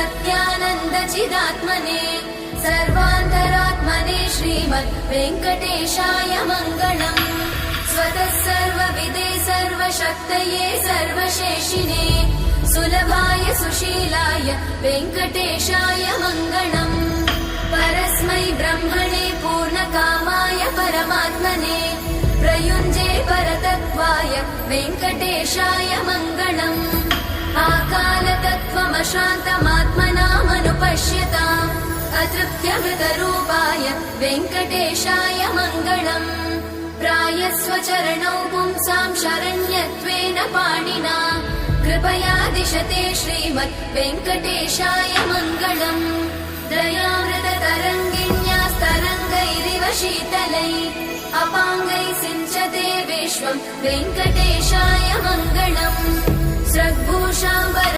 सत्यानन्दचिदात्मने सर्वान्तरात्मने श्रीमद् वेङ्कटेशाय मङ्गलम्। स्वतः सर्वविदे सर्वशक्तये सर्वशेषिने सुलभाय सुशीलाय वेङ्कटेशाय मङ्गलम्। परस्मै ब्रह्मणे पूर्णकामाय परमात्मने प्रयुञ्जे परतत्त्वाय वेङ्कटेशाय मङ्गलम्। आकालतत्त्वमशान्तमात्मनामनुपश्यताम् अतृप्त्यमृतरूपाय वेङ्कटेशाय मङ्गलम्। प्रायस्वचरणौ पुंसां शरण्यत्वेन पाणिना कृपया दिशते श्रीमद् वेङ्कटेशाय मङ्गलम्। दयामृततरङ्गिण्यास्तरङ्गैरिव शीतलै अपाङ्गैः सिञ्चते विश्वम् वेङ्कटेशाय मङ्गलम्। स्रग्भूषाम्बर